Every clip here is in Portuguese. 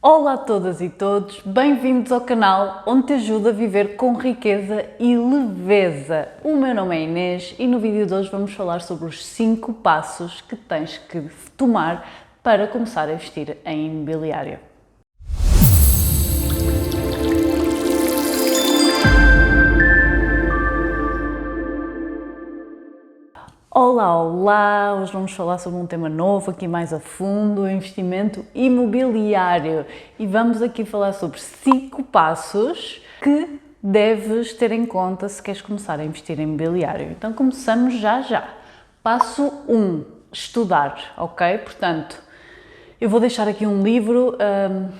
Olá a todas e todos, bem-vindos ao canal onde te ajuda a viver com riqueza e leveza. O meu nome é Inês e no vídeo de hoje vamos falar sobre os 5 passos que tens que tomar para começar a investir em imobiliário. Olá! Hoje vamos falar sobre um tema novo, aqui mais a fundo, o investimento imobiliário. E vamos aqui falar sobre 5 passos que deves ter em conta se queres começar a investir em imobiliário. Então começamos já. Passo 1, estudar, ok? Portanto, eu vou deixar aqui um livro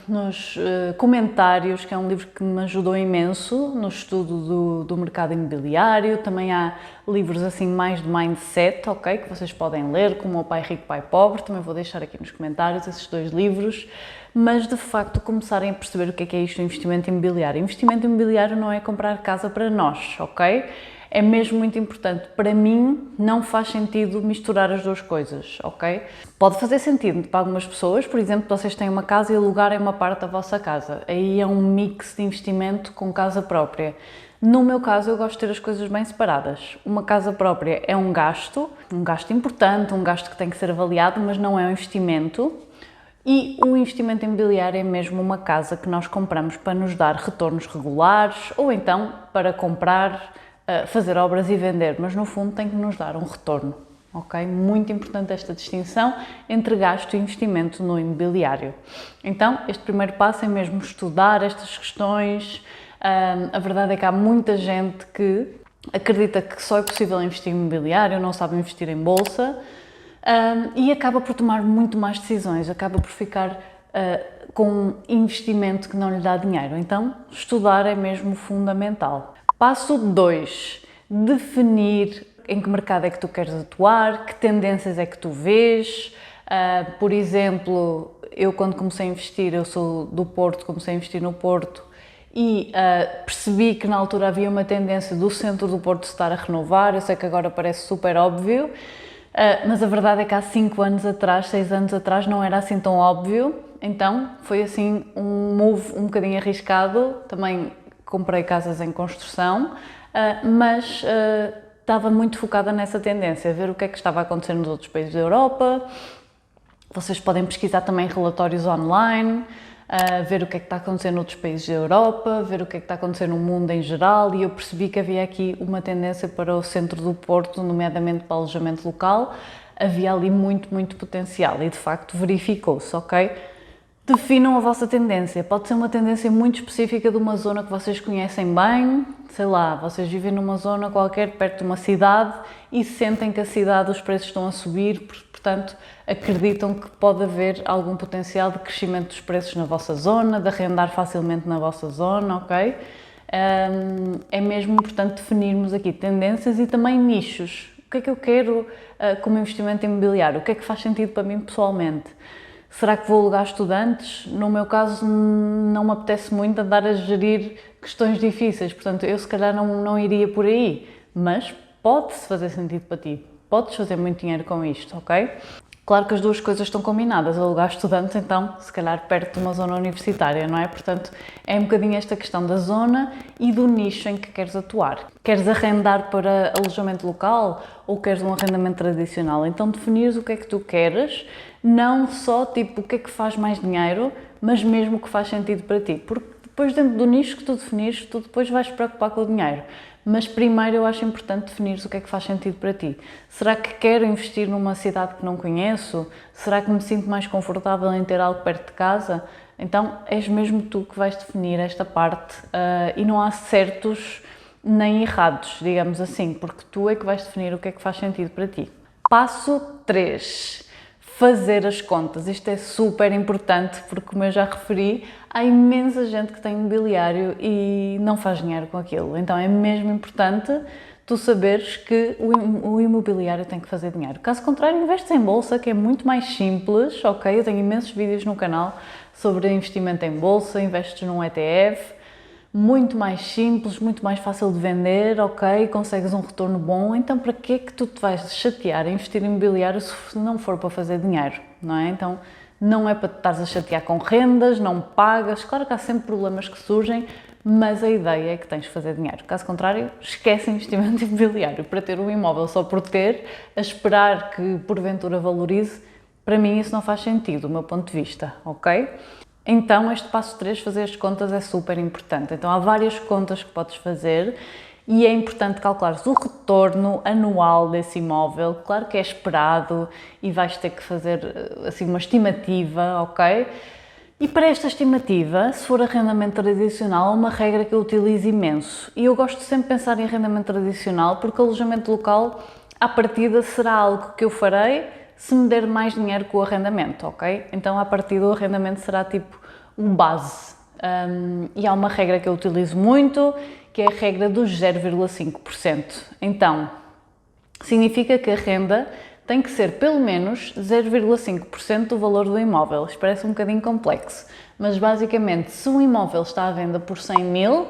nos comentários, que é um livro que me ajudou imenso no estudo do mercado imobiliário. Também há livros assim mais de mindset, ok? Que vocês podem ler, como O Pai Rico, Pai Pobre. Também vou deixar aqui nos comentários esses 2 livros. Mas, de facto, começarem a perceber o que é isto do investimento imobiliário. Investimento imobiliário não é comprar casa para nós, ok? É mesmo muito importante. Para mim, não faz sentido misturar as 2 coisas, ok? Pode fazer sentido para algumas pessoas, por exemplo, vocês têm uma casa e alugarem uma parte da vossa casa. Aí é um mix de investimento com casa própria. No meu caso, eu gosto de ter as coisas bem separadas. Uma casa própria é um gasto importante, um gasto que tem que ser avaliado, mas não é um investimento. E o investimento imobiliário é mesmo uma casa que nós compramos para nos dar retornos regulares ou então para comprar, fazer obras e vender, mas no fundo tem que nos dar um retorno, ok? Muito importante esta distinção entre gasto e investimento no imobiliário. Então, este primeiro passo é mesmo estudar estas questões. A verdade é que há muita gente que acredita que só é possível investir em imobiliário, não sabe investir em bolsa, e acaba por tomar muito mais decisões, acaba por ficar com um investimento que não lhe dá dinheiro. Então, estudar é mesmo fundamental. Passo 2, definir em que mercado é que tu queres atuar, que tendências é que tu vês. Por exemplo, eu quando comecei a investir, eu sou do Porto, comecei a investir no Porto e percebi que na altura havia uma tendência do centro do Porto estar a renovar. Eu sei que agora parece super óbvio, mas a verdade é que há 5 anos atrás, 6 anos atrás não era assim tão óbvio. Então foi assim um move um bocadinho arriscado. Também comprei casas em construção, mas estava muito focada nessa tendência, a ver o que é que estava a acontecer nos outros países da Europa. Vocês podem pesquisar também relatórios online, ver o que é que está a acontecer noutros países da Europa, ver o que é que está a acontecer no mundo em geral, e eu percebi que havia aqui uma tendência para o centro do Porto, nomeadamente para o alojamento local. Havia ali muito potencial e de facto verificou-se, ok? Definam a vossa tendência. Pode ser uma tendência muito específica de uma zona que vocês conhecem bem, sei lá, vocês vivem numa zona qualquer perto de uma cidade e sentem que a cidade, os preços estão a subir, portanto acreditam que pode haver algum potencial de crescimento dos preços na vossa zona, de arrendar facilmente na vossa zona, ok? É mesmo importante definirmos aqui tendências e também nichos. O que é que eu quero como investimento imobiliário? O que é que faz sentido para mim pessoalmente? Será que vou alugar estudantes? No meu caso, não me apetece muito andar a gerir questões difíceis, portanto, eu se calhar não iria por aí, mas pode-se fazer sentido para ti, podes fazer muito dinheiro com isto, ok? Claro que as 2 coisas estão combinadas, alugar estudantes, então, se calhar perto de uma zona universitária, não é? Portanto, é um bocadinho esta questão da zona e do nicho em que queres atuar. Queres arrendar para alojamento local ou queres um arrendamento tradicional? Então, definires o que é que tu queres, não só tipo o que é que faz mais dinheiro, mas mesmo o que faz sentido para ti. Porque depois, dentro do nicho que tu definires, tu depois vais te preocupar com o dinheiro. Mas primeiro eu acho importante definires o que é que faz sentido para ti. Será que quero investir numa cidade que não conheço? Será que me sinto mais confortável em ter algo perto de casa? Então és mesmo tu que vais definir esta parte e não há certos nem errados, digamos assim, porque tu é que vais definir o que é que faz sentido para ti. Passo 3. Fazer as contas. Isto é super importante porque, como eu já referi, há imensa gente que tem imobiliário e não faz dinheiro com aquilo. Então é mesmo importante tu saberes que o imobiliário tem que fazer dinheiro. Caso contrário, investes em bolsa, que é muito mais simples, ok? Eu tenho imensos vídeos no canal sobre investimento em bolsa, investes num ETF, muito mais simples, muito mais fácil de vender, ok? Consegues um retorno bom, então para que é que tu te vais chatear a investir em imobiliário se não for para fazer dinheiro, não é? Então não é para te estares a chatear com rendas, não pagas, claro que há sempre problemas que surgem, mas a ideia é que tens de fazer dinheiro. Caso contrário, esquece investimento imobiliário. Para ter um imóvel só por ter, a esperar que porventura valorize, para mim isso não faz sentido, do meu ponto de vista, ok? Então este passo 3, fazer as contas, é super importante. Então há várias contas que podes fazer e é importante calculares o retorno anual desse imóvel. Claro que é esperado e vais ter que fazer assim uma estimativa, ok? E para esta estimativa, se for arrendamento tradicional, há uma regra que eu utilizo imenso. E eu gosto sempre de pensar em arrendamento tradicional porque o alojamento local, à partida, será algo que eu farei se me der mais dinheiro que o arrendamento, ok? Então, à partida, o arrendamento será tipo um base. E há uma regra que eu utilizo muito, que é a regra dos 0,5%. Então, significa que a renda tem que ser pelo menos 0,5% do valor do imóvel. Isto parece um bocadinho complexo, mas basicamente, se um imóvel está à venda por 100 mil,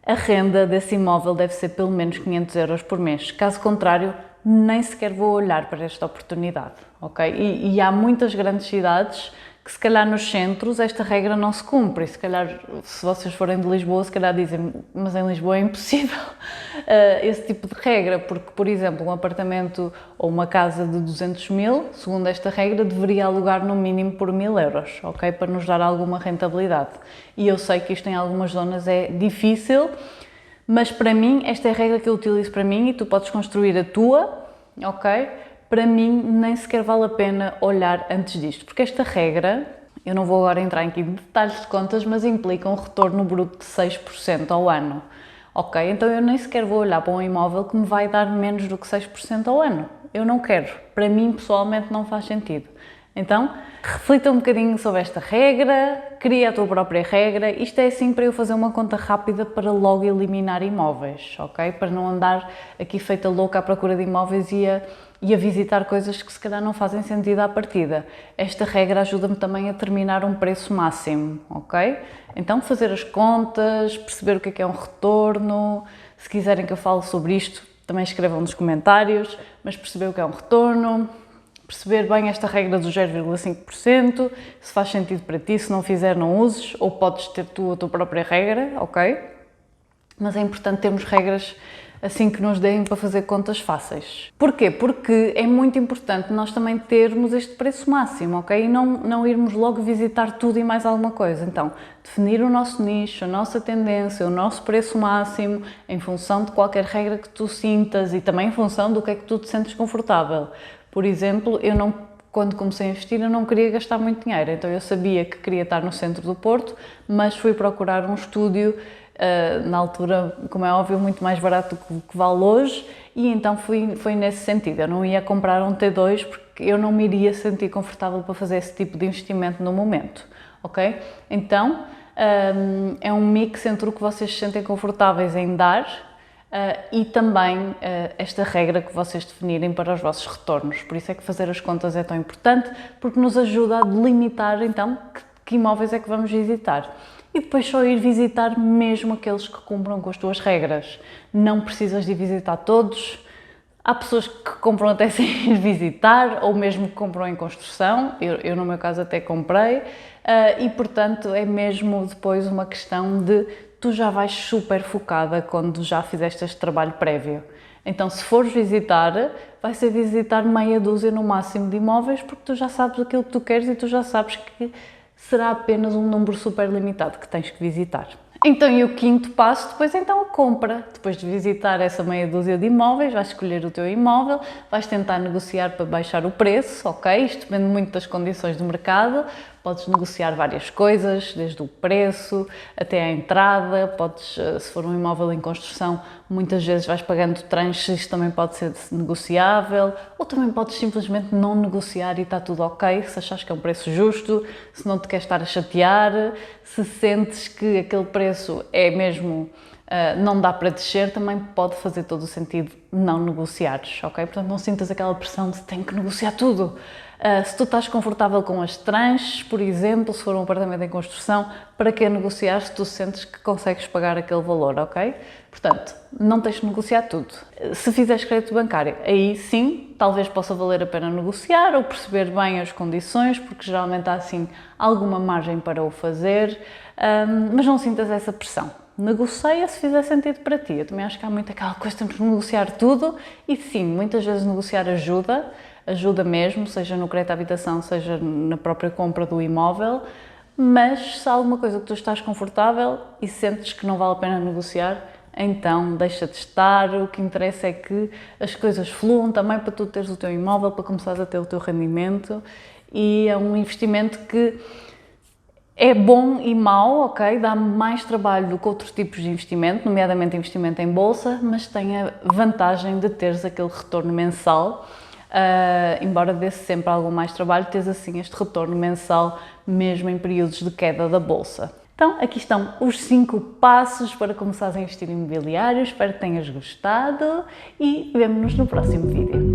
a renda desse imóvel deve ser pelo menos 500 euros por mês. Caso contrário, nem sequer vou olhar para esta oportunidade, ok? E há muitas grandes cidades que se calhar nos centros esta regra não se cumpre, e se calhar se vocês forem de Lisboa se calhar dizem, mas em Lisboa é impossível esse tipo de regra, porque por exemplo um apartamento ou uma casa de 200 mil, segundo esta regra, deveria alugar no mínimo por 1000 euros, ok? Para nos dar alguma rentabilidade. E eu sei que isto em algumas zonas é difícil, mas para mim esta é a regra que eu utilizo para mim e tu podes construir a tua, ok? Para mim, nem sequer vale a pena olhar antes disto, porque esta regra, eu não vou agora entrar aqui em detalhes de contas, mas implica um retorno bruto de 6% ao ano, ok? Então eu nem sequer vou olhar para um imóvel que me vai dar menos do que 6% ao ano. Eu não quero. Para mim, pessoalmente, não faz sentido. Então, reflita um bocadinho sobre esta regra, cria a tua própria regra. Isto é assim para eu fazer uma conta rápida para logo eliminar imóveis, ok? Para não andar aqui feita louca à procura de imóveis e a visitar coisas que se calhar não fazem sentido à partida. Esta regra ajuda-me também a determinar um preço máximo, ok? Então, fazer as contas, perceber o que é um retorno. Se quiserem que eu fale sobre isto, também escrevam nos comentários, mas perceber o que é um retorno, perceber bem esta regra dos 0,5%, se faz sentido para ti, se não fizer não uses, ou podes ter tu a tua própria regra, ok? Mas é importante termos regras assim que nos deem para fazer contas fáceis. Porquê? Porque é muito importante nós também termos este preço máximo, ok? E não irmos logo visitar tudo e mais alguma coisa. Então, definir o nosso nicho, a nossa tendência, o nosso preço máximo, em função de qualquer regra que tu sintas e também em função do que é que tu te sentes confortável. Por exemplo, quando comecei a investir, eu não queria gastar muito dinheiro, então eu sabia que queria estar no centro do Porto, mas fui procurar um estúdio, na altura, como é óbvio, muito mais barato do que vale hoje, e então foi nesse sentido. Eu não ia comprar um T2 porque eu não me iria sentir confortável para fazer esse tipo de investimento no momento, ok? Então, é um mix entre o que vocês se sentem confortáveis em dar, e também esta regra que vocês definirem para os vossos retornos. Por isso é que fazer as contas é tão importante, porque nos ajuda a delimitar então que imóveis é que vamos visitar. E depois só ir visitar mesmo aqueles que cumpram com as tuas regras. Não precisas de visitar todos. Há pessoas que compram até sem ir visitar, ou mesmo que compram em construção. Eu no meu caso até comprei. E portanto é mesmo depois uma questão de tu já vais super focada quando já fizeste este trabalho prévio. Então, se fores visitar, vai ser visitar meia dúzia no máximo de imóveis, porque tu já sabes aquilo que tu queres e tu já sabes que será apenas um número super limitado que tens que visitar. Então, e o quinto passo, depois então a compra. Depois de visitar essa meia dúzia de imóveis, vais escolher o teu imóvel, vais tentar negociar para baixar o preço, ok? Isto depende muito das condições do mercado. Podes negociar várias coisas, desde o preço até a entrada. Podes, se for um imóvel em construção, muitas vezes vais pagando tranches, também pode ser negociável. Ou também podes simplesmente não negociar e está tudo ok, se achas que é um preço justo, se não te queres estar a chatear, se sentes que aquele preço é mesmo não dá para descer, também pode fazer todo o sentido não negociares, ok? Portanto, não sintas aquela pressão de tenho que negociar tudo. Se tu estás confortável com as tranches, por exemplo, se for um apartamento em construção, para que negociar se tu sentes que consegues pagar aquele valor, ok? Portanto, não tens de negociar tudo. Se fizeres crédito bancário, aí sim, talvez possa valer a pena negociar ou perceber bem as condições, porque geralmente há assim alguma margem para o fazer, mas não sintas essa pressão. Negocia se fizer sentido para ti. Eu também acho que há muito aquela coisa, temos que negociar tudo e sim, muitas vezes negociar ajuda mesmo, seja no crédito à habitação, seja na própria compra do imóvel, mas se há alguma coisa que tu estás confortável e sentes que não vale a pena negociar, então deixa de estar. O que interessa é que as coisas fluam também para tu teres o teu imóvel, para começares a ter o teu rendimento, e é um investimento que é bom e mau, ok? Dá mais trabalho do que outros tipos de investimento, nomeadamente investimento em bolsa, mas tem a vantagem de teres aquele retorno mensal. Embora desse sempre algum mais trabalho, tens assim este retorno mensal mesmo em períodos de queda da bolsa. Então, aqui estão os 5 passos para começares a investir em imobiliário. Espero que tenhas gostado e vemo-nos no próximo vídeo.